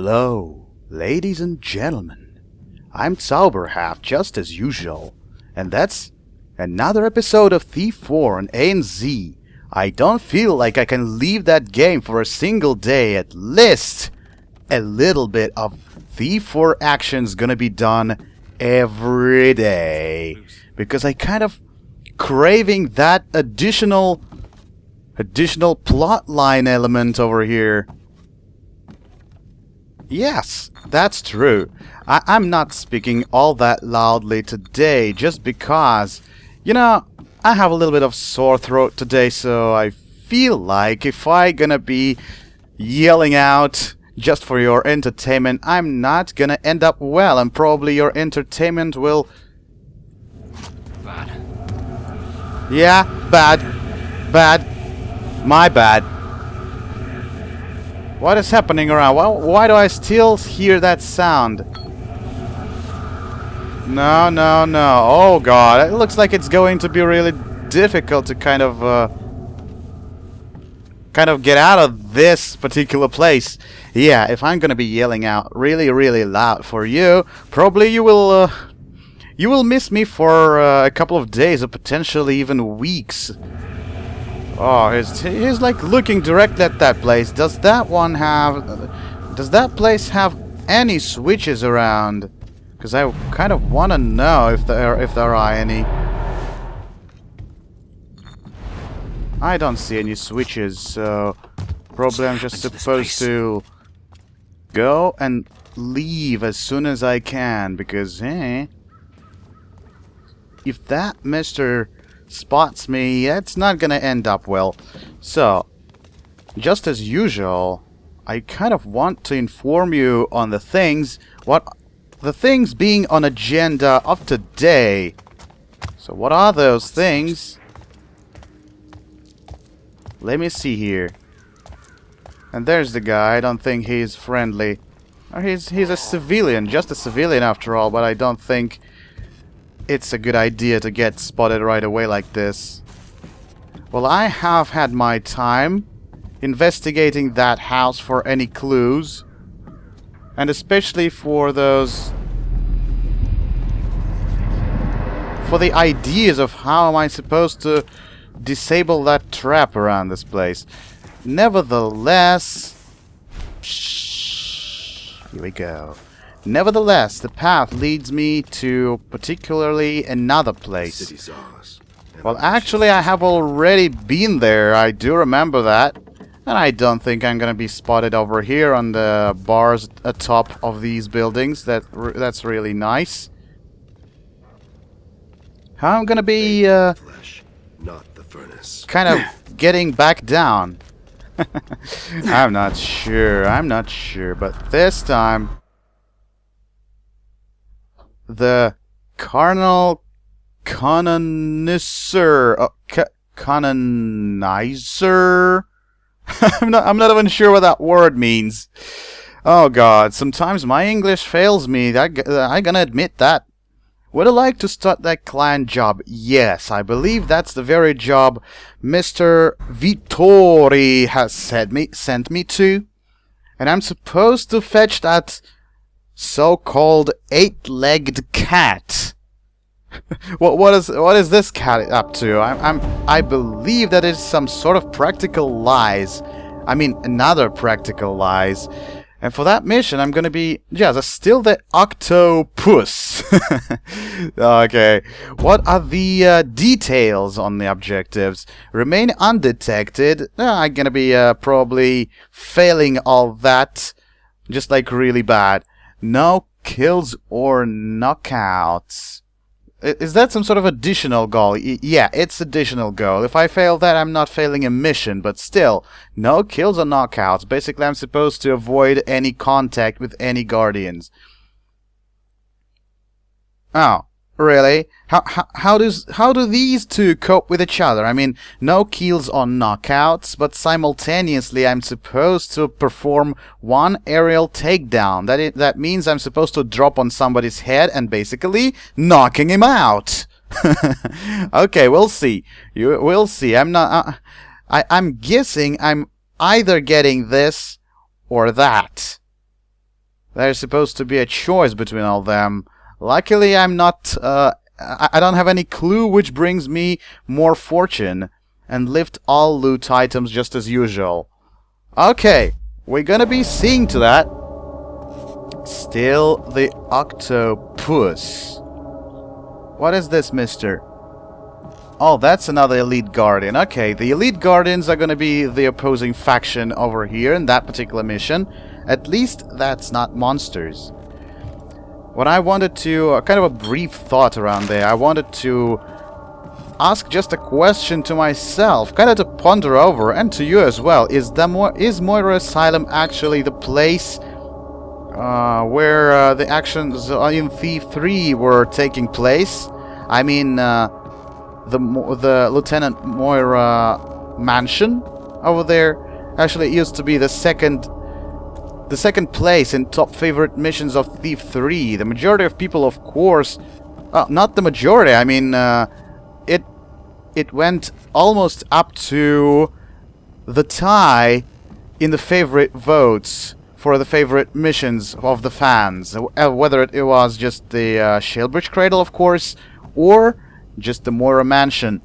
Hello, ladies and gentlemen. I'm Zauberhaft, just as usual, and that's another episode of Thief 4 on ANZ. I don't feel like I can leave that game for a single day. At least a little bit of Thief 4 action's gonna be done every day, because I kind of craving that additional plotline element over here. Yes, that's true. I'm not speaking all that loudly today just because, you know, I have a little bit of sore throat today, so I feel like if I gonna be yelling out just for your entertainment, I'm not gonna end up well, and probably your entertainment will... Bad. Yeah, bad. My bad. What is happening around? Why do I still hear that sound? No. Oh god, it looks like it's going to be really difficult to kind of get out of this particular place. Yeah, if I'm gonna be yelling out really loud for you, probably you will miss me for a couple of days or potentially even weeks. Oh, he's like looking directly at that place. Does that place have any switches around? Because I kind of want to know if there are any. I don't see any switches, so probably I'm just supposed to go and leave as soon as I can, because if that Mr. spots me, it's not gonna end up well. So, just as usual, I kind of want to inform you on the things being on agenda of today. So what are those things? Let me see here. And there's the guy. I don't think he's friendly. Or he's a civilian, just a civilian after all, but I don't think it's a good idea to get spotted right away like this. Well, I have had my time investigating that house for any clues, and especially for the ideas of how am I supposed to disable that trap around this place. Nevertheless, here we go. Nevertheless, the path leads me to particularly another place. Well, actually, I have already been there. I do remember that. And I don't think I'm gonna be spotted over here on the bars atop of these buildings. That's really nice. How I'm gonna be flesh, not the furnace. Kind of getting back down. I'm not sure, but this time the Carnal Connoisseur, Connoisseur. I'm not even sure what that word means. Oh god, sometimes my English fails me. I'm gonna admit that. Would I like to start that client job? Yes, I believe that's the very job Mr. Vittori has sent me to. And I'm supposed to fetch that so-called 8-legged cat. What is this cat up to? I believe that is some sort of practical lies. I mean, another practical lies. And for that mission, I'm gonna be still the Octopuss. Okay, what are the details on the objectives? Remain undetected. I'm gonna be probably failing all that, just like really bad. No kills or knockouts. Is that some sort of additional goal? Yeah, it's additional goal. If I fail that, I'm not failing a mission, but still, no kills or knockouts. Basically, I'm supposed to avoid any contact with any guardians. Oh, really? How do these two cope with each other? I mean, no kills or knockouts, but simultaneously I'm supposed to perform one aerial takedown. That means I'm supposed to drop on somebody's head and basically knocking him out. Okay, we'll see. We'll see. I'm guessing I'm either getting this or that. There's supposed to be a choice between all them. Luckily, I'm not... I don't have any clue which brings me more fortune. And lift all loot items just as usual. Okay, we're gonna be seeing to that. Still the Octopuss. What is this, mister? Oh, that's another Elite Guardian. Okay, the Elite Guardians are gonna be the opposing faction over here in that particular mission. At least that's not monsters. What I wanted to... kind of a brief thought around there. I wanted to ask just a question to myself, kind of to ponder over, and to you as well. Is Moira Asylum actually the place where the actions in Thief 3 were taking place? I mean, the Lieutenant Moira mansion over there actually used to be the second place in top favorite missions of Thief 3. The majority of people, of course, not the majority, I mean, it went almost up to the tie in the favorite votes for the favorite missions of the fans. Whether it was just the Shieldbridge Cradle, of course, or just the Moira Mansion.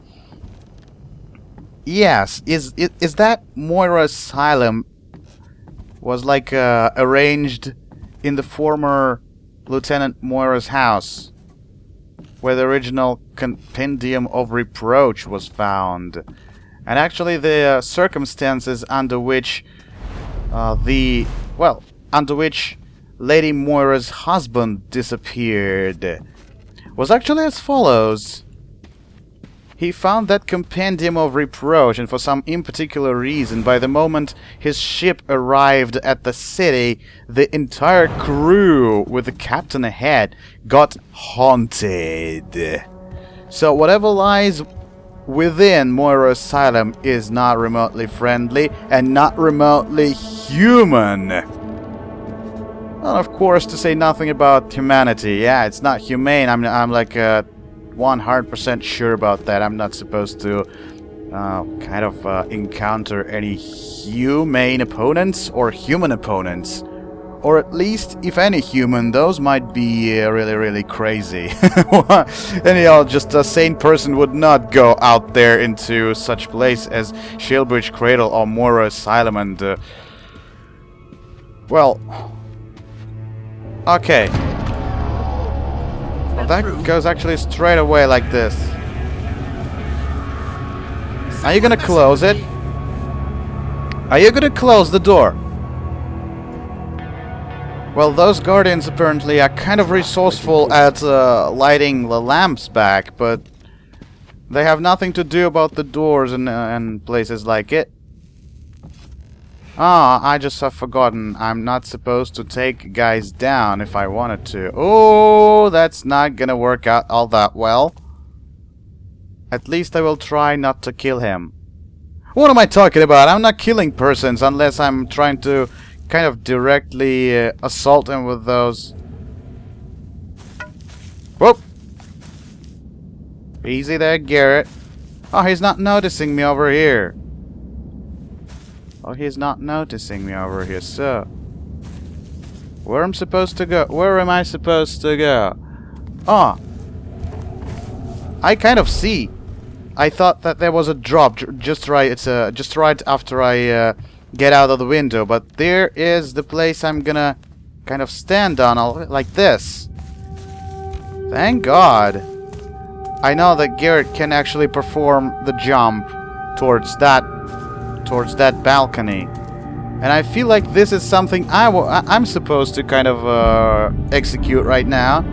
Yes, is that Moira Asylum was like arranged in the former Lieutenant Moira's house, where the original Compendium of Reproach was found. And actually the circumstances under which under which Lady Moira's husband disappeared was actually as follows. He found that Compendium of Reproach, and for some in particular reason, by the moment his ship arrived at the city, the entire crew, with the captain ahead, got haunted. So whatever lies within Moira Asylum is not remotely friendly and not remotely human. Well, of course, to say nothing about humanity. Yeah, it's not humane. I'm like 100% sure about that. I'm not supposed to encounter any humane opponents or human opponents. Or at least, if any human, those might be really, really crazy. Anyhow, just a sane person would not go out there into such place as Shieldbridge Cradle or Moira Asylum and... well... okay. Well, that goes actually straight away like this. Are you gonna close it? Are you gonna close the door? Well, those guardians apparently are kind of resourceful at lighting the lamps back, but they have nothing to do about the doors and places like it. Ah, I just have forgotten. I'm not supposed to take guys down if I wanted to. Oh, that's not gonna work out all that well. At least I will try not to kill him. What am I talking about? I'm not killing persons unless I'm trying to kind of directly assault him with those. Whoop! Easy there, Garret. Oh, he's not noticing me over here. Oh, he's not noticing me over here, so... where am I supposed to go? Where am I supposed to go? Oh! I kind of see. I thought that there was a drop just right after I get out of the window, but there is the place I'm gonna kind of stand on, like this. Thank God. I know that Garret can actually perform the jump towards that balcony, and I feel like this is something I'm supposed to kind of execute right now.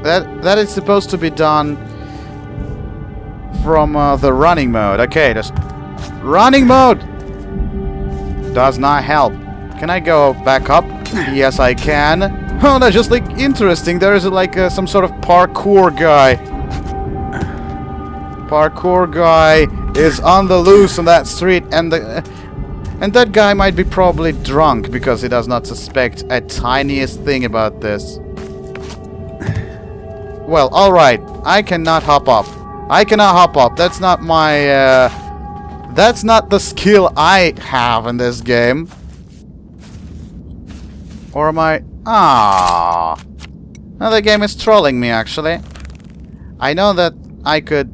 That is supposed to be done from the running mode. Okay, just running mode does not help. Can I go back up? Yes, I can. Oh, that's just like interesting. There is like some sort of parkour guy. Parkour guy is on the loose on that street, and that guy might be probably drunk because he does not suspect a tiniest thing about this. Well, alright. I cannot hop up. I cannot hop up. That's not my... that's not the skill I have in this game. Or am I... Ah. Now the game is trolling me, actually. I know that I could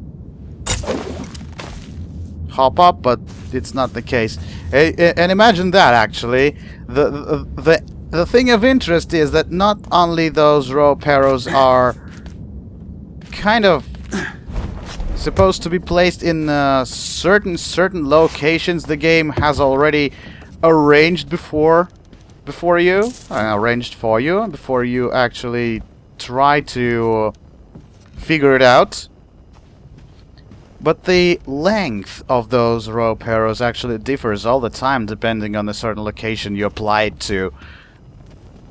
hop up, but it's not the case. And imagine that, actually. The thing of interest is that not only those rope arrows are kind of supposed to be placed in certain locations the game has already arranged before you, arranged for you, before you actually try to figure it out. But the length of those rope arrows actually differs all the time depending on the certain location you apply it to.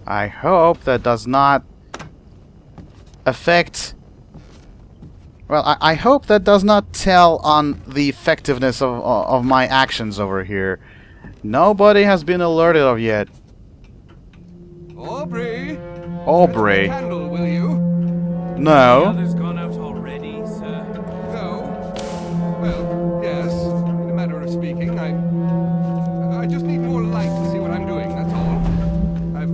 I hope that does not affect... Well, I hope that does not tell on the effectiveness of my actions over here. Nobody has been alerted of yet. Aubrey! Aubrey. Candle, will you? The No. other's gone out already, sir. No. Well, yes. In a manner of speaking, I just need more light to see what I'm doing, that's all. I've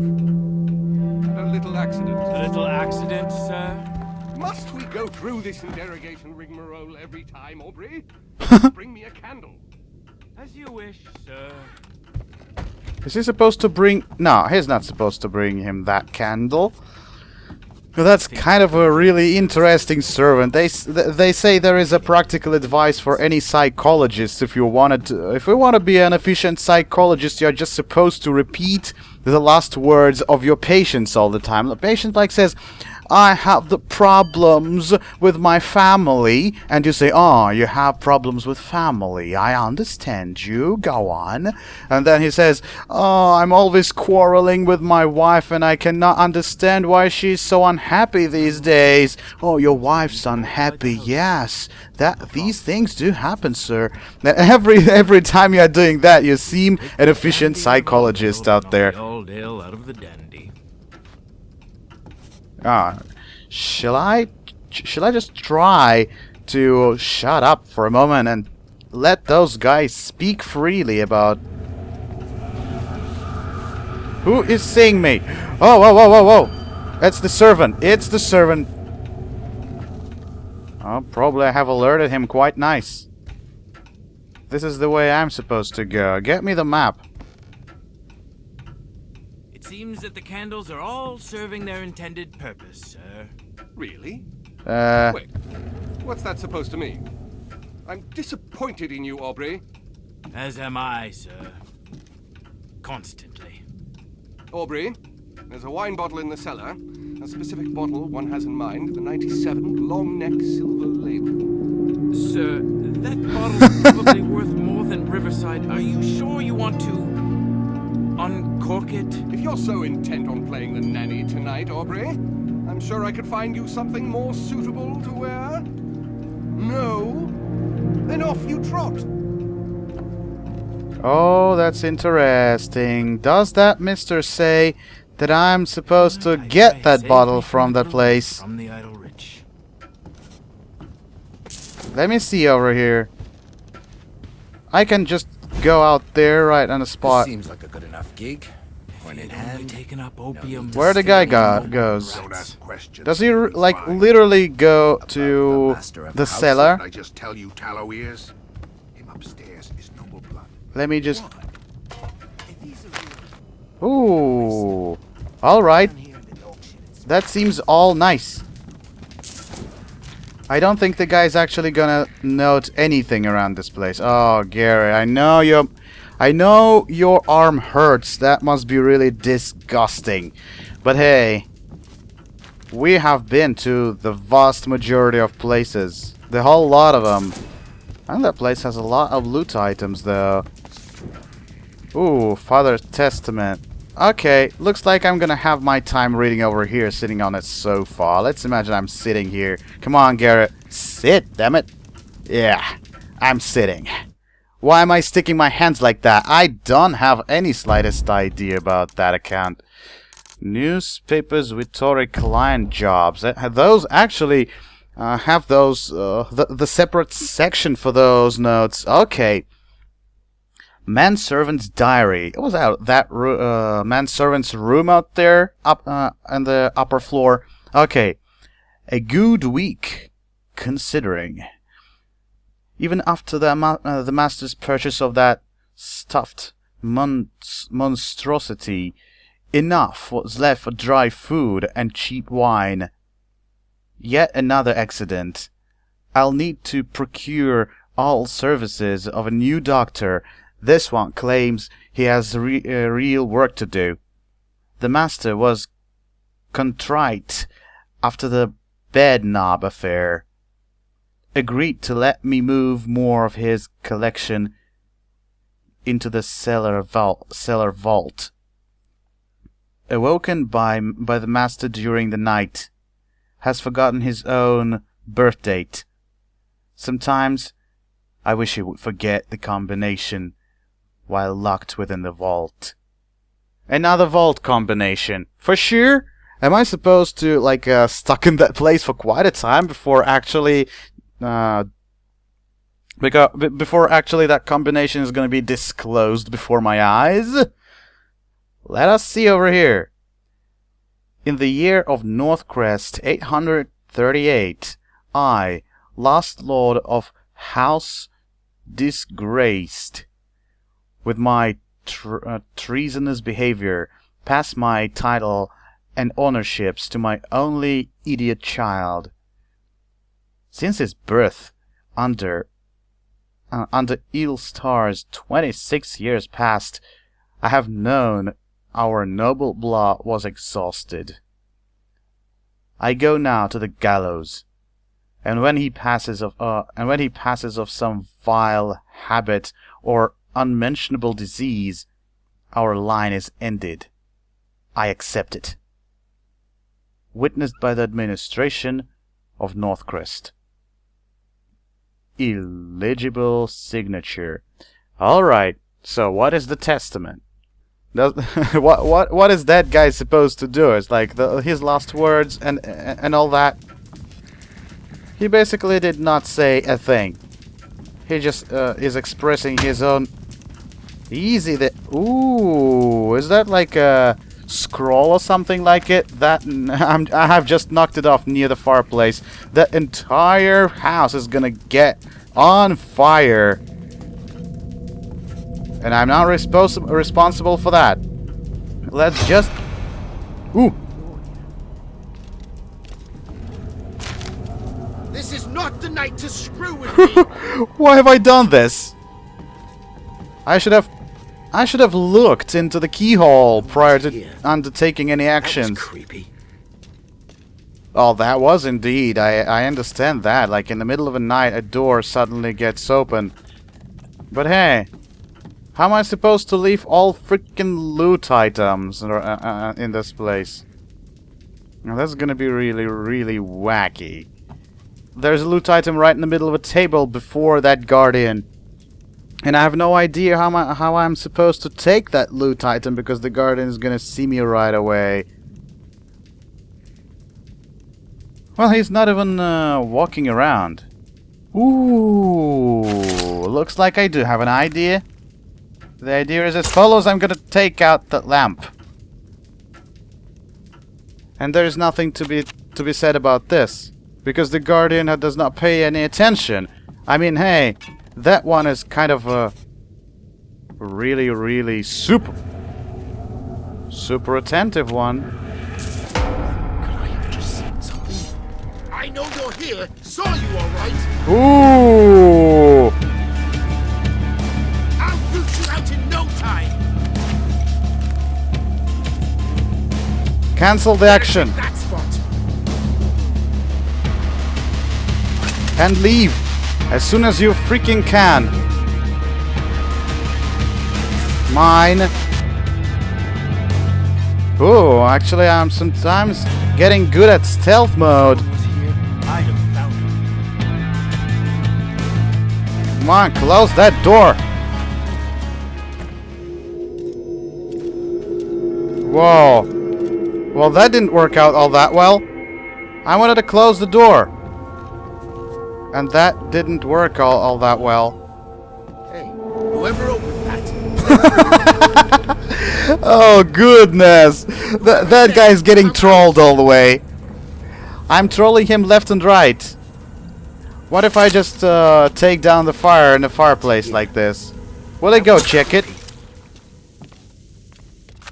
had a little accident. A little accident, sir. Must we go through this interrogation rigmarole every time, Aubrey? Bring me a candle. As you wish, sir. Is he supposed to bring... No, he's not supposed to bring him that candle. Well, that's kind of a really interesting servant. They say there is a practical advice for any psychologist. If you want to be an efficient psychologist, you're just supposed to repeat the last words of your patients all the time. The patient says, I have the problems with my family. And you say, oh, you have problems with family. I understand you. Go on. And then he says, oh, I'm always quarreling with my wife and I cannot understand why she's so unhappy these days. Oh, your wife's unhappy. Yes. These things do happen, sir. Every time you're doing that, you seem an efficient psychologist out there. Old ale out of the dandy. Shall I just try to shut up for a moment and let those guys speak freely about... Who is seeing me? Oh, whoa, whoa, whoa, whoa! It's the servant. It's the servant. Oh, probably I have alerted him quite nice. This is the way I'm supposed to go. Get me the map. It seems that the candles are all serving their intended purpose, sir. Really? Uh... Wait, what's that supposed to mean? I'm disappointed in you, Aubrey. As am I, sir. Constantly. Aubrey, there's a wine bottle in the cellar. A specific bottle one has in mind, the 97 long neck silver label. Sir, that bottle's probably worth more than Riverside. Are you sure you want to uncork it? If you're so intent on playing the nanny tonight, Aubrey, I'm sure I could find you something more suitable to wear. No? Then off you trot. Oh, that's interesting. Does that mister say that I'm supposed to get that bottle from that place? From the idle rich. Let me see over here. I can just go out there right on the spot. Seems like a good enough gig. When in hand, Taken up opium. Where the guy goes? Don't ask questions. Does he You'll be like fine. literally go to master of the the house, cellar? Did I just tell you, tallow ears? Him upstairs is noble blood. Let me just... Ooh. Alright. That seems all nice. I don't think the guy's actually gonna note anything around this place. Oh, Garret, I know your arm hurts. That must be really disgusting. But hey, we have been to the vast majority of places. The whole lot of them. And that place has a lot of loot items, though. Ooh, Father's Testament. Okay, looks like I'm gonna have my time reading over here, sitting on a sofa. Let's imagine I'm sitting here. Come on, Garret. Sit, damn it. Yeah, I'm sitting. Why am I sticking my hands like that? I don't have any slightest idea about that account. Newspapers with Tory client jobs. Those actually have those the separate section for those notes. Okay. Manservant's diary. What was that manservant's room out there, up on the upper floor? Okay, a good week, considering. Even after the master's purchase of that stuffed monstrosity, enough was left for dry food and cheap wine. Yet another accident. I'll need to procure all services of a new doctor. This one claims he has real work to do. The master was contrite after the bed knob affair. Agreed to let me move more of his collection into the cellar vault. Awoken by the master during the night, has forgotten his own birth date. Sometimes I wish he would forget the combination while locked within the vault. Another vault combination. For sure? Am I supposed to, like, stuck in that place for quite a time before actually... before actually that combination is going to be disclosed before my eyes? Let us see over here. In the year of Northcrest 838, I, last lord of House Disgraced, with my treasonous behavior, pass my title and ownerships to my only idiot child. Since his birth, under ill stars 26 years past, I have known our noble blood was exhausted. I go now to the gallows, and when he passes of some vile habit or unmentionable disease, our line is ended. I accept it. Witnessed by the administration of Northcrest. Illegible signature. All right. So what is the testament? What is that guy supposed to do? It's like his last words and all that. He basically did not say a thing. He just is expressing his own. Easy. Ooh, is that like a scroll or something like it? I have just knocked it off near the fireplace. The entire house is gonna get on fire, and I'm not responsible for that. Let's just. Ooh. This is not the night to screw with me. Why have I done this? I should have looked into the keyhole prior to undertaking any actions. That was creepy. Oh, that was indeed. I understand that. Like, in the middle of the night, a door suddenly gets open. But hey, how am I supposed to leave all freaking loot items in this place? Now, that's gonna be really, really wacky. There's a loot item right in the middle of a table before that guardian. And I have no idea how I'm supposed to take that loot item because the guardian is gonna see me right away. Well, he's not even walking around. Ooh, looks like I do have an idea. The idea is as follows. I'm gonna take out the lamp. And there's nothing to be said about this. Because the guardian does not pay any attention. I mean, hey, that one is kind of a really, really super attentive one. Could I have just seen something? I know you're here. Saw you, all right. Ooh! I'll root you out in no time. Cancel the action That spot. and leave as soon as you freaking can. Mine. Oh, actually, I'm sometimes getting good at stealth mode. Come on, close that door. Whoa. Well, that didn't work out all that well. I wanted to close the door. And that didn't work all that well. Hey, whoever opened that, Oh goodness! That guy's getting trolled all the way. I'm trolling him left and right. What if I just take down the fire in the fireplace like this? Will it go check it?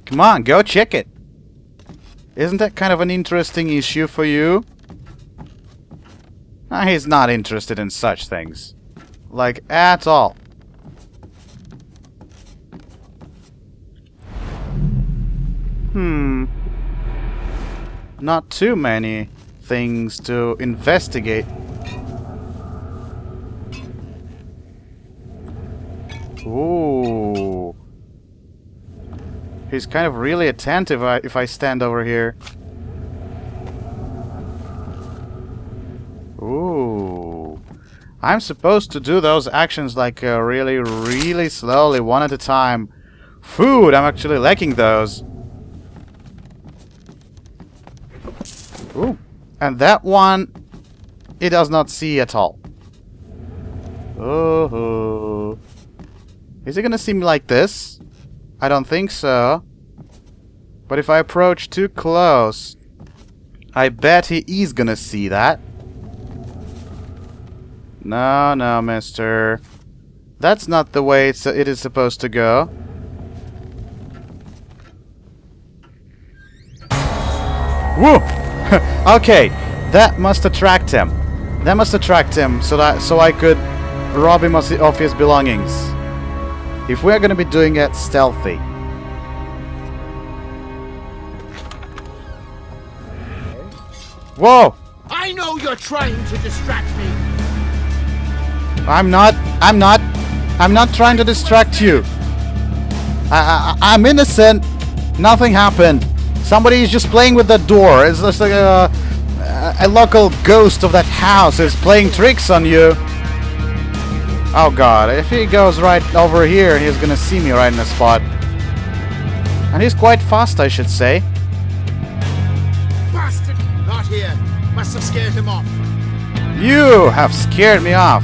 Come on, go check it. Isn't that kind of an interesting issue for you? He's not interested in such things. Like, at all. Not too many things to investigate. Ooh. He's kind of really attentive if I stand over here. Ooh. I'm supposed to do those actions like really, really slowly, one at a time. Food! I'm actually liking those. Ooh. And that one, it does not see at all. Oh. Is he gonna see me like this? I don't think so. But if I approach too close, I bet he is gonna see that. No, no, mister. That's not the way it is supposed to go. Whoa! Okay, that must attract him. That must attract him so I could rob him of his belongings. If we're gonna be doing it stealthy. Whoa! I know you're trying to distract me. I'm not trying to distract you. I'm innocent. Nothing happened. Somebody is just playing with the door. It's just like a local ghost of that house is playing tricks on you. Oh god, if he goes right over here, he's gonna see me right in the spot. And he's quite fast, I should say. Bastard! Not here. Must have scared him off. You have scared me off.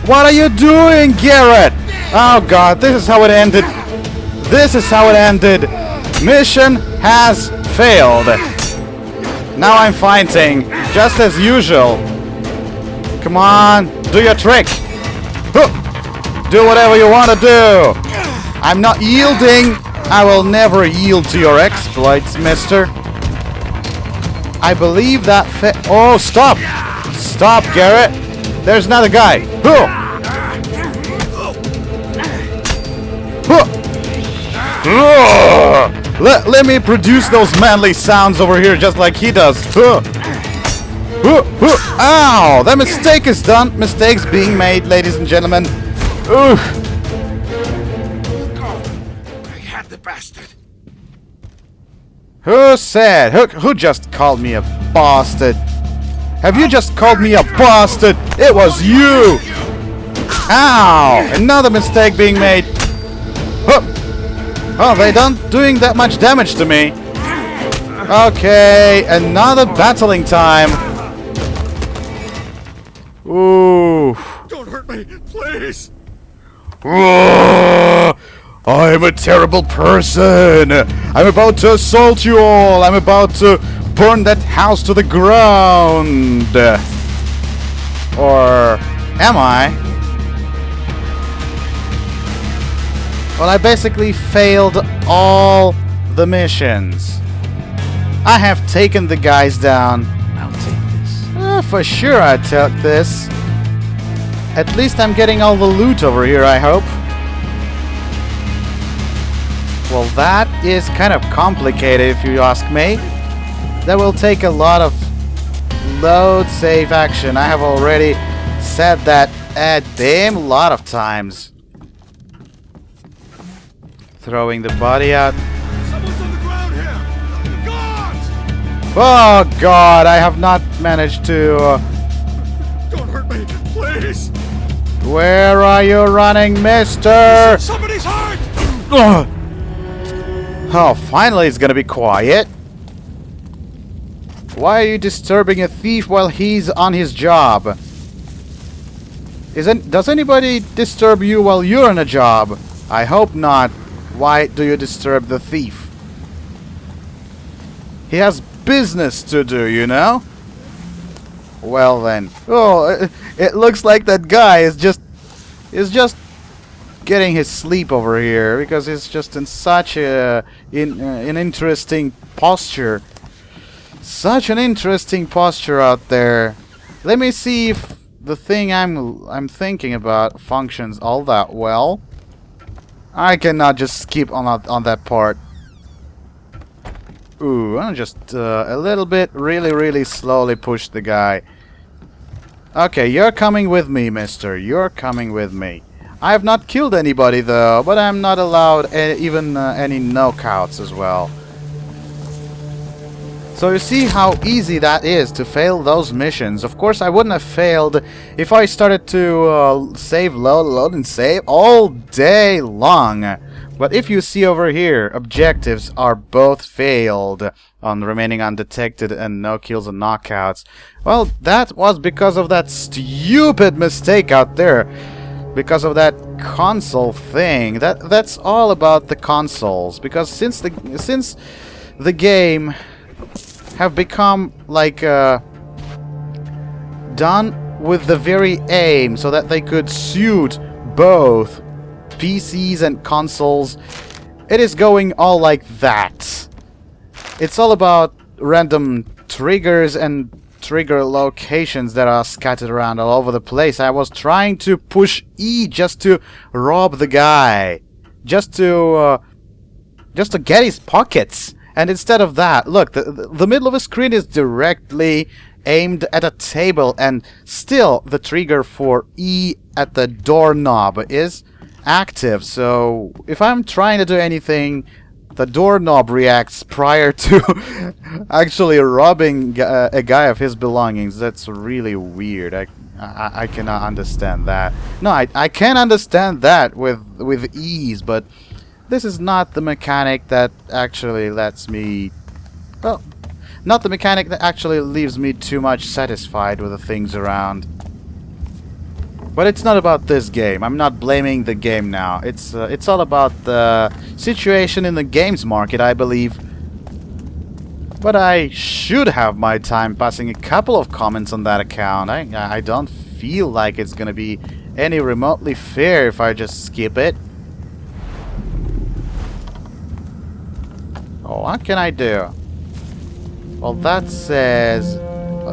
What are you doing, Garret? Oh god, this is how it ended. This is how it ended. Mission has failed. Now I'm fighting, just as usual. Come on, do your trick. Do whatever you want to do. I'm not yielding. I will never yield to your exploits, mister. I believe that oh, stop! Stop, Garret! There's another guy. Let me produce those manly sounds over here just like he does. Ow! That mistake is done. Mistakes being made, ladies and gentlemen. I had the bastard. Who said? Who just called me a bastard? Have you just called me a bastard? It was you! Ow! Another mistake being made. Oh, they don't doing that much damage to me. Okay, another battling time. Ooh. Don't hurt me, please. I'm a terrible person. I'm about to assault you all. I'm about to burn that house to the ground. Or am I? Well, I basically failed all the missions. I have taken the guys down. I'll take this. For sure I took this. At least I'm getting all the loot over here, I hope. Well, that is kind of complicated if you ask me. That will take a lot of load save action. I have already said that a damn lot of times. Throwing the body out. Someone's on the ground here. Guards! Oh god, I have not managed to... Don't hurt me, please. Where are you running, mister? Somebody's hurt. Oh, finally it's gonna be quiet. Why are you disturbing a thief while he's on his job? Does anybody disturb you while you're on a job? I hope not. Why do you disturb the thief? He has business to do, you know? Well then. Oh, it looks like that guy is just getting his sleep over here because he's just in such an interesting posture. Such an interesting posture out there. Let me see if the thing I'm thinking about functions all that well. I cannot just skip on that part. Ooh, I'm just a little bit, really slowly push the guy. Okay, you're coming with me, mister. You're coming with me. I have not killed anybody though, but I'm not allowed even any knockouts as well. So you see how easy that is to fail those missions. Of course, I wouldn't have failed if I started to save, load, and save all day long. But if you see over here, objectives are both failed on remaining undetected and no kills and knockouts. Well, that was because of that stupid mistake out there. Because of that console thing. That's all about the consoles. Because since the game have become like done with the very aim so that they could suit both PCs and consoles, it is going all like that. It's all about random triggers and trigger locations that are scattered around all over the place. I was trying to push E just to rob the guy, just to get his pockets. And instead of that, look, the middle of the screen is directly aimed at a table, and still the trigger for E at the doorknob is active. So if I'm trying to do anything, the doorknob reacts prior to actually robbing a guy of his belongings. That's really weird. I cannot understand that. No, I can understand that with ease, but this is not the mechanic that actually lets me... Well, not the mechanic that actually leaves me too much satisfied with the things around. But it's not about this game. I'm not blaming the game now. It's all about the situation in the games market, I believe. But I should have my time passing a couple of comments on that account. I don't feel like it's gonna be any remotely fair if I just skip it. Oh, what can I do? Well, that says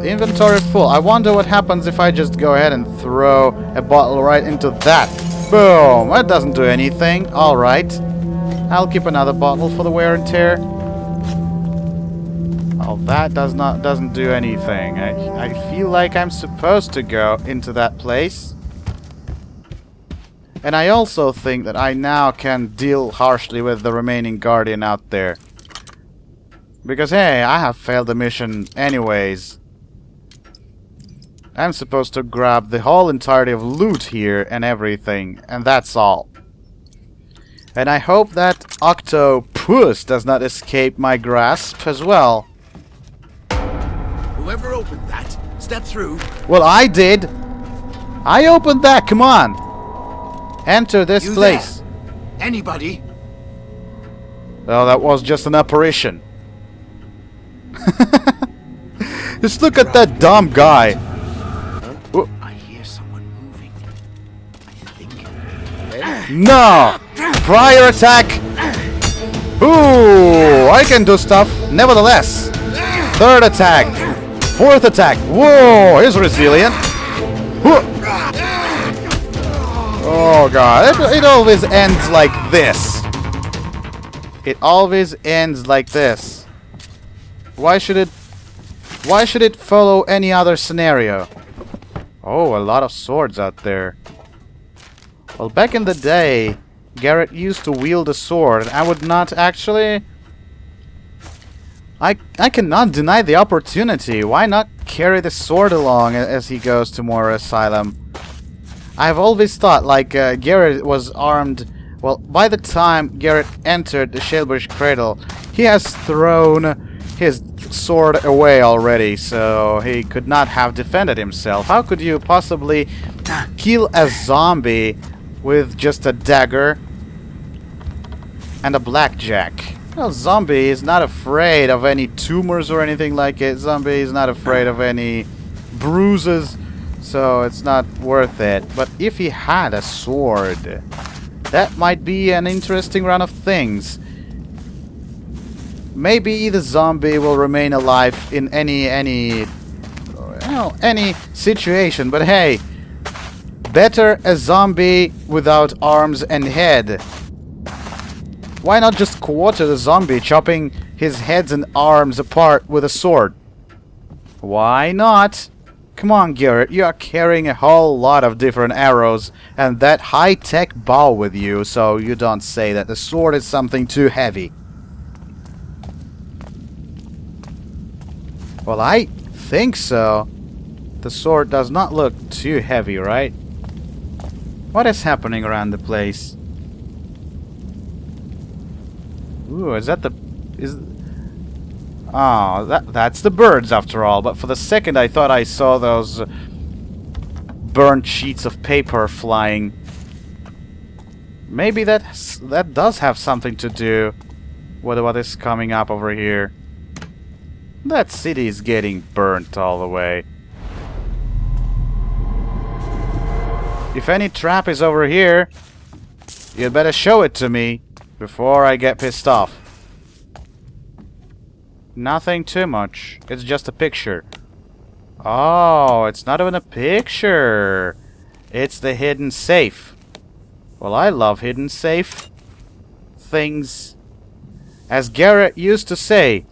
inventory full. I wonder what happens if I just go ahead and throw a bottle right into that. Boom! That doesn't do anything. Alright. I'll keep another bottle for the wear and tear. Well, that doesn't do anything. I feel like I'm supposed to go into that place. And I also think that I now can deal harshly with the remaining guardian out there. Because, hey, I have failed the mission anyways. I'm supposed to grab the whole entirety of loot here and everything, and that's all. And I hope that Octopuss does not escape my grasp as well. Whoever opened that, step through. Well, I did. I opened that, come on. Enter this You place. there? Anybody? Oh, that was just an apparition. Just look at that dumb guy. I hear someone moving. I think. No! Prior attack! Ooh, I can do stuff. Nevertheless. Third attack. Fourth attack. Whoa, he's resilient. Oh god, it always ends like this. It always ends like this. Why should it follow any other scenario? Oh, a lot of swords out there. Well, back in the day, Garret used to wield a sword, and I would not actually... I cannot deny the opportunity. Why not carry the sword along as he goes to more asylum? I've always thought, like, Garret was armed... Well, by the time Garret entered the Shalebush Cradle, he has thrown his sword away already, so he could not have defended himself. How could you possibly kill a zombie with just a dagger and a blackjack. Well, zombie is not afraid of any tumors or anything like it. Zombie is not afraid of any bruises, so it's not worth it. But if he had a sword, that might be an interesting run of things. Maybe the zombie will remain alive in any situation. But hey, better a zombie without arms and head. Why not just quarter the zombie, chopping his heads and arms apart with a sword? Why not? Come on, Garret, you are carrying a whole lot of different arrows and that high-tech bow with you, so you don't say that the sword is something too heavy. Well, I think so. The sword does not look too heavy, right? What is happening around the place? Ooh, is that the... Oh, that's the birds after all. But for the second I thought I saw those burnt sheets of paper flying. Maybe that does have something to do with what is coming up over here. That city is getting burnt all the way. If any trap is over here, you'd better show it to me before I get pissed off. Nothing too much. It's just a picture. Oh, it's not even a picture. It's the hidden safe. Well, I love hidden safe things. As Garret used to say,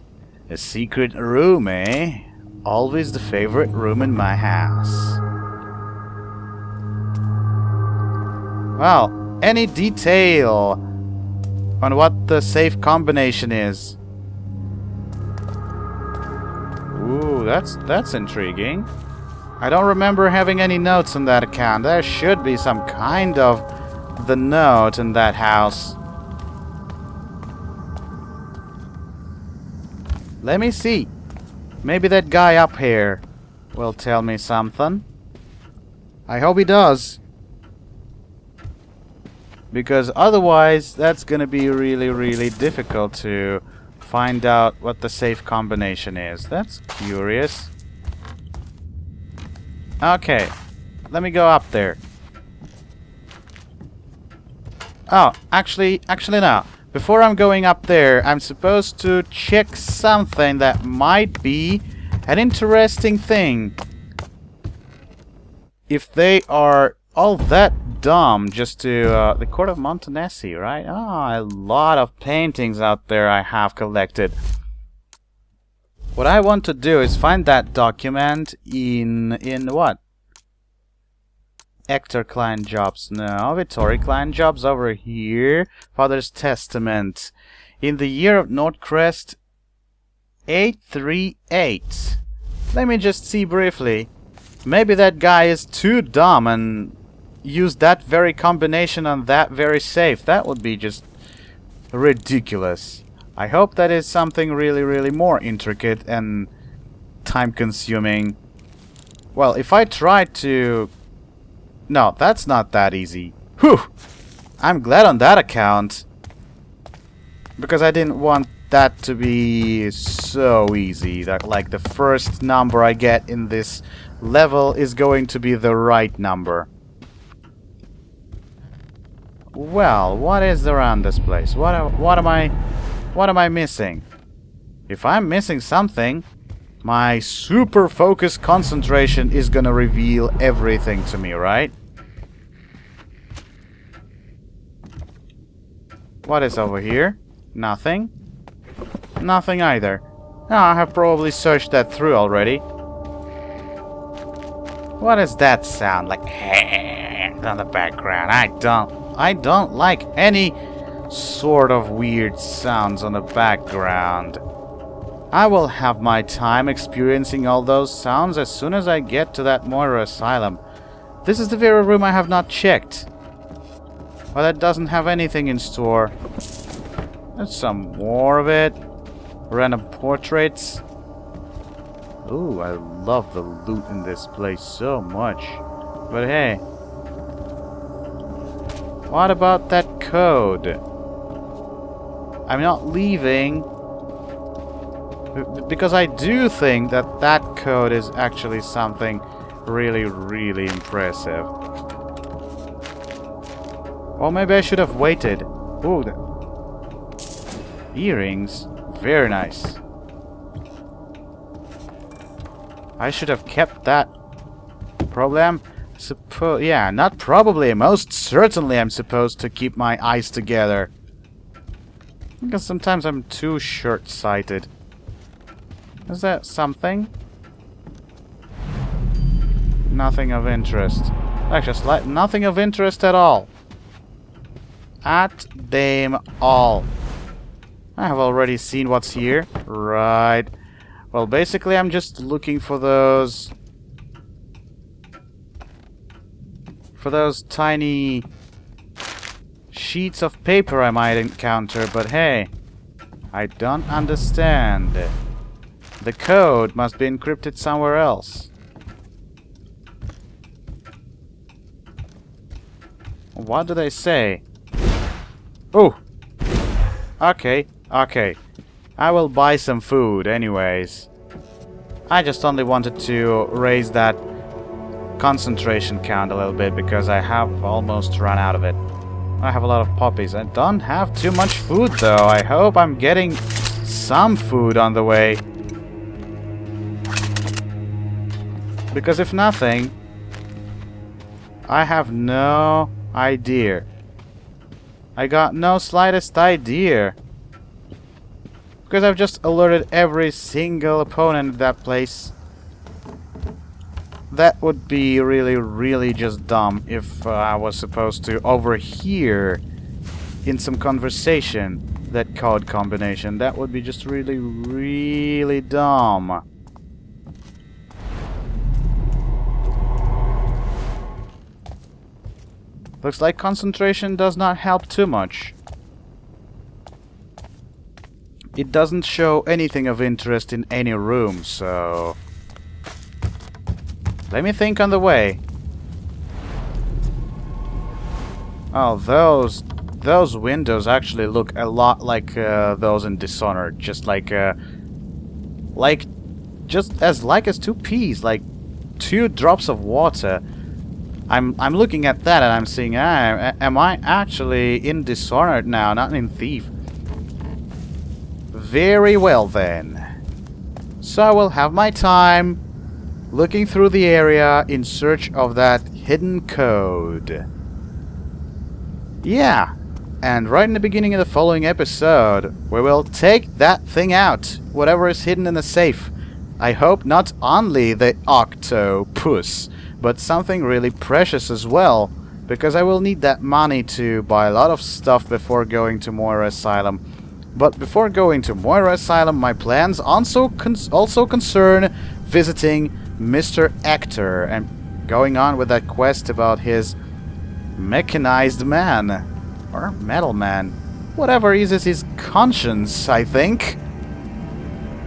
a secret room, eh? Always the favorite room in my house. Well, any detail on what the safe combination is? Ooh, that's intriguing. I don't remember having any notes on that account. There should be some kind of the note in that house. Let me see. Maybe that guy up here will tell me something. I hope he does. Because otherwise, that's gonna be really, really difficult to find out what the safe combination is. That's curious. Okay, let me go up there. Oh, actually no. Before I'm going up there, I'm supposed to check something that might be an interesting thing. If they are all that dumb just to... the Court of Montanesi, right? Ah, a lot of paintings out there I have collected. What I want to do is find that document in what? Hector client jobs. No, Vittori client jobs over here. Father's Testament. In the year of Nordcrest 838. Let me just see briefly. Maybe that guy is too dumb and used that very combination on that very safe. That would be just ridiculous. I hope that is something really, really more intricate and time-consuming. Well, if I try to... No, that's not that easy. Whew! I'm glad on that account. Because I didn't want that to be so easy. That, like, the first number I get in this level is going to be the right number. Well, what is around this place? What am I missing? If I'm missing something, my super focused concentration is gonna reveal everything to me, right? What is over here? Nothing. Nothing either. Oh, I have probably searched that through already. What is that sound? Like on the background. I don't like any sort of weird sounds on the background. I will have my time experiencing all those sounds as soon as I get to that Moira Asylum. This is the very room I have not checked. Well, that doesn't have anything in store. There's some more of it. Random portraits. Ooh, I love the loot in this place so much. But hey. What about that code? I'm not leaving. Because I do think that that code is actually something really, really impressive. Or maybe I should have waited. Ooh, earrings. Very nice. I should have kept that. Problem? Yeah, not probably. Most certainly I'm supposed to keep my eyes together. Because sometimes I'm too short-sighted. Is that something? Nothing of interest. Actually, nothing of interest at all. At them all. I have already seen what's here. Right. Well, basically I'm just looking for those... tiny sheets of paper I might encounter, but hey, I don't understand. The code must be encrypted somewhere else. What do they say? Oh! Okay, okay. I will buy some food anyways. I just only wanted to raise that concentration count a little bit because I have almost run out of it. I have a lot of poppies. I don't have too much food though. I hope I'm getting some food on the way. Because if nothing, I have no idea. I got no slightest idea. Because I've just alerted every single opponent at that place. That would be really, really just dumb if I was supposed to overhear in some conversation that code combination. That would be just really, really dumb. Looks like concentration does not help too much. It doesn't show anything of interest in any room, so... Let me think on the way. Oh, those windows actually look a lot like those in Dishonored. Just like just as two peas, like 2 drops of water. I'm looking at that and I'm seeing, am I actually in Dishonored now, not in Thief? Very well then. So I will have my time looking through the area in search of that hidden code. Yeah, and right in the beginning of the following episode, we will take that thing out, whatever is hidden in the safe. I hope not only the Octopuss, but something really precious as well, because I will need that money to buy a lot of stuff before going to Moira Asylum. But before going to Moira Asylum, my plans also concern visiting Mr. Ector and going on with that quest about his mechanized man, or metal man, whatever eases his conscience, I think.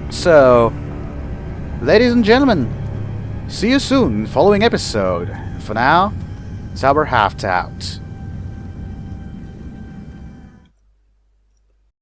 So, ladies and gentlemen, see you soon, following episode. For now, Zauberhaft out.